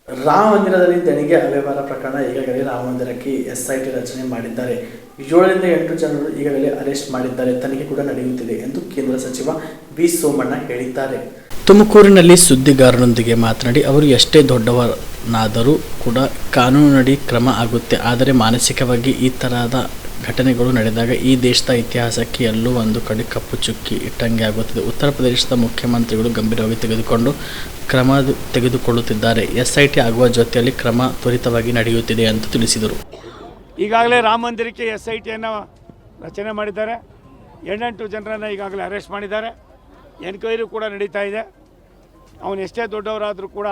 ರಾಮ ಮಂದಿರದಲ್ಲಿ ದೇಣಿಗೆ ಅವ್ಯವಹಾರ ಪ್ರಕರಣ ಈಗಾಗಲೇ ರಾಮ ಮಂದಿರಕ್ಕೆ SIT ರಚನೆ ಮಾಡಿದ್ದಾರೆ. 7 ರಿಂದ 8 ಜನರು ಈಗಾಗಲೇ ಅರೆಸ್ಟ್ ಮಾಡಿದ್ದಾರೆ. ತನಿಖೆ ಕೂಡ ನಡೆಯುತ್ತಿದೆ ಎಂದು ಕೇಂದ್ರ ಸಚಿವ ವಿ ಸೋಮಣ್ಣ ಹೇಳಿದ್ದಾರೆ. ತುಮಕೂರಿನಲ್ಲಿ ಸುದ್ದಿಗಾರರೊಂದಿಗೆ ಮಾತನಾಡಿ, ಅವರು ಎಷ್ಟೇ ದೊಡ್ಡವನಾದರೂ ಕೂಡ ಕಾನೂನಿನಡಿ ಕ್ರಮ ಆಗುತ್ತೆ. ಆದರೆ ಮಾನಸಿಕವಾಗಿ ಈ ತರಹದ ಘಟನೆಗಳು ನಡೆದಾಗ ಈ ದೇಶದ ಇತಿಹಾಸಕ್ಕೆ ಎಲ್ಲೂ ಒಂದು ಕಡೆ ಕಪ್ಪು ಚುಕ್ಕಿ ಇಟ್ಟಂಗೆ ಆಗುತ್ತದೆ. ಉತ್ತರ ಪ್ರದೇಶದ ಮುಖ್ಯಮಂತ್ರಿಗಳು ಗಂಭೀರವಾಗಿ ಕ್ರಮ ತೆಗೆದುಕೊಳ್ಳುತ್ತಿದ್ದಾರೆ. SIT ಆಗುವ ಜೊತೆಯಲ್ಲಿ ಕ್ರಮ ತ್ವರಿತವಾಗಿ ನಡೆಯುತ್ತಿದೆ ಎಂದು ತಿಳಿಸಿದರು. ಈಗಾಗಲೇ ರಾಮ ಮಂದಿರಕ್ಕೆ SITಯನ್ನು ರಚನೆ ಮಾಡಿದ್ದಾರೆ. 8 ಜನರನ್ನು ಈಗಾಗಲೇ ಅರೆಸ್ಟ್ ಮಾಡಿದ್ದಾರೆ. ಎನ್ಕ್ವೈರಿ ಕೂಡ ನಡೀತಾ ಇದೆ. ಅವನು ಎಷ್ಟೇ ದೊಡ್ಡವರಾದರೂ ಕೂಡ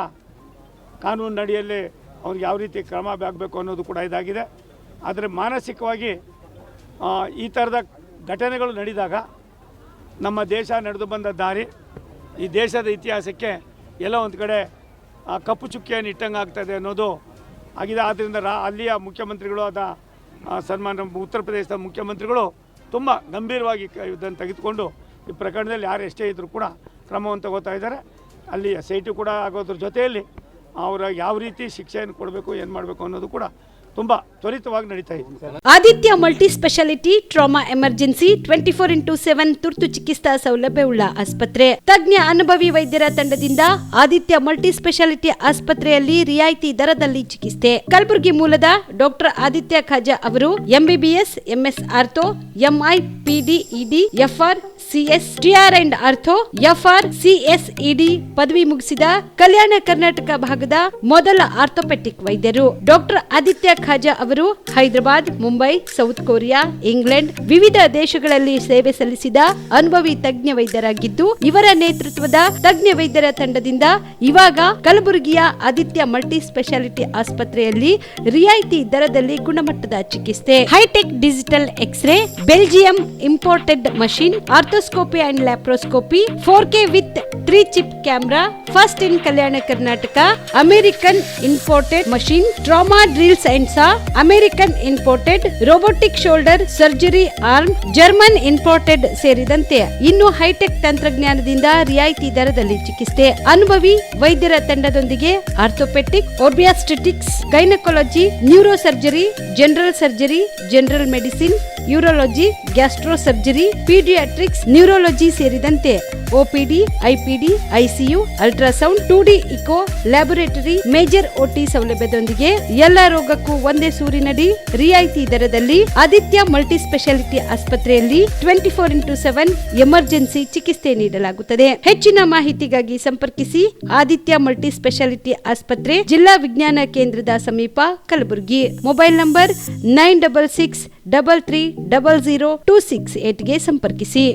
ಕಾನೂನು ಅಡಿಯಲ್ಲಿ ಅವ್ರಿಗೆ ಯಾವ ರೀತಿ ಕ್ರಮ ಆಗಬೇಕು ಅನ್ನೋದು ಕೂಡ ಇದಾಗಿದೆ. ಆದರೆ ಮಾನಸಿಕವಾಗಿ ಈ ಥರದ ಘಟನೆಗಳು ನಡೆದಾಗ ನಮ್ಮ ದೇಶ ನಡೆದು ಬಂದ ದಾರಿ, ಈ ದೇಶದ ಇತಿಹಾಸಕ್ಕೆ ಎಲ್ಲೋ ಒಂದು ಕಡೆ ಕಪ್ಪು ಚುಕ್ಕಿಯನ್ನು ಇಟ್ಟಂಗೆ ಆಗ್ತದೆ ಅನ್ನೋದು ಆಗಿದೆ. ಆದ್ದರಿಂದ ಅಲ್ಲಿಯ ಮುಖ್ಯಮಂತ್ರಿಗಳು ಆದ ಸನ್ಮಾನ್ಯ ಉತ್ತರ ಪ್ರದೇಶದ ಮುಖ್ಯಮಂತ್ರಿಗಳು ತುಂಬ ಗಂಭೀರವಾಗಿ ಇದನ್ನು ತೆಗೆದುಕೊಂಡು ಈ ಪ್ರಕರಣದಲ್ಲಿ ಯಾರು ಎಷ್ಟೇ ಇದ್ದರೂ ಕೂಡ ಕ್ರಮವನ್ನು ತಗೋತಾ ಇದ್ದಾರೆ. ಅಲ್ಲಿ SIT ಕೂಡ ಆಗೋದ್ರ ಜೊತೆಯಲ್ಲಿ ಅವರ ಯಾವ ರೀತಿ ಶಿಕ್ಷೆಯನ್ನು ಕೊಡಬೇಕು, ಏನು ಮಾಡಬೇಕು ಅನ್ನೋದು ಕೂಡ ತುಂಬ ತ್ವರಿತವಾಗಿ ನಡೀತಾ ಇದೆ. Aditya multi speciality trauma emergency 24x7 ತುರ್ತು ಚಿಕಿತ್ಸಾ ಸೌಲಭ್ಯವುಳ್ಳ ಆಸ್ಪತ್ರೆ. ತಜ್ಞ ಅನುಭವಿ ವೈದ್ಯರ ತಂಡದಿಂದ ಆದಿತ್ಯ ಮಲ್ಟಿ ಸ್ಪೆಷಾಲಿಟಿ ಆಸ್ಪತ್ರೆಯಲ್ಲಿ ರಿಯಾಯಿತಿ ದರದಲ್ಲಿ ಚಿಕಿತ್ಸೆ. ಕಲಬುರಗಿ ಮೂಲದ ಡಾಕ್ಟರ್ ಆದಿತ್ಯ ಖಾಜಾ ಅವರು MBBS, MS ortho, MI, PD, ED, FR, CS, TR and ortho, FR, CS, ED ಪದವಿ ಮುಗಿಸಿದ ಕಲ್ಯಾಣ ಕರ್ನಾಟಕ ಭಾಗದ ಮೊದಲ ಆರ್ಥೋಪೆಟಿಕ್ ವೈದ್ಯರು. ಡಾಕ್ಟರ್ ಆದಿತ್ಯ ಖಾಜಾ ಅವರು Hyderabad, Mumbai, south Korea, England ವಿವಿಧ ದೇಶಗಳಲ್ಲಿ ಸೇವೆ ಸಲ್ಲಿಸಿದ ಅನುಭವಿ ತಜ್ಞ ವೈದ್ಯರಾಗಿದ್ದು, ಇವರ ನೇತೃತ್ವದ ತಜ್ಞ ವೈದ್ಯರ ತಂಡದಿಂದ ಇವಾಗ ಕಲಬುರಗಿಯ ಆದಿತ್ಯ ಮಲ್ಟಿ ಸ್ಪೆಷಾಲಿಟಿ ಆಸ್ಪತ್ರೆಯಲ್ಲಿ ರಿಯಾಯಿತಿ ದರದಲ್ಲಿ ಗುಣಮಟ್ಟದ ಚಿಕಿತ್ಸೆ, high tech digital x ray, Belgium imported machine, arthroscopy and laparoscopy, 4K with 3 chip camera, first in Kalyana Karnataka, American imported machine, trauma drills and saw, American imported robotic shoulder surgery arm, German imported ಸೇರಿದಂತೆ ಇನ್ನು high tech ತಂತ್ರಜ್ಞಾನದಿಂದ ರಿಯಾಯಿತಿ ದರದಲ್ಲಿ ಚಿಕಿತ್ಸೆ. ಅನುಭವಿ ವೈದ್ಯರ ತಂಡದೊಂದಿಗೆ orthopaedic, obstetrics, gynaecology, neuro surgery, general surgery, general medicine, urology, gastro surgery, paediatrics, neurology ಸೇರಿದಂತೆ OPD, IPD, ICU, ultrasound, 2D echo, laboratory, major OT ಸೌಲಭ್ಯದೊಂದಿಗೆ ಎಲ್ಲ ರೋಗಕ್ಕೂ ಒಂದೇ ಸೂರಿನಡಿ ರಿಯಾಯಿತಿ ದರದಲ್ಲಿ ಆದಿತ್ಯ ಮಲ್ಟಿ ಸ್ಪೆಷಾಲಿಟಿ ಆಸ್ಪತ್ರೆಯಲ್ಲಿ 24x7 ಎಮರ್ಜೆನ್ಸಿ ಚಿಕಿತ್ಸೆ ನೀಡಲಾಗುತ್ತದೆ. ಹೆಚ್ಚಿನ ಮಾಹಿತಿಗಾಗಿ ಸಂಪರ್ಕಿಸಿ ಆದಿತ್ಯ ಮಲ್ಟಿ ಸ್ಪೆಷಾಲಿಟಿ ಆಸ್ಪತ್ರೆ, ಜಿಲ್ಲಾ ವಿಜ್ಞಾನ ಕೇಂದ್ರದ ಸಮೀಪ, ಕಲಬುರಗಿ. ಮೊಬೈಲ್ ನಂಬರ್ 9663300268ಗೆ ಸಂಪರ್ಕಿಸಿ.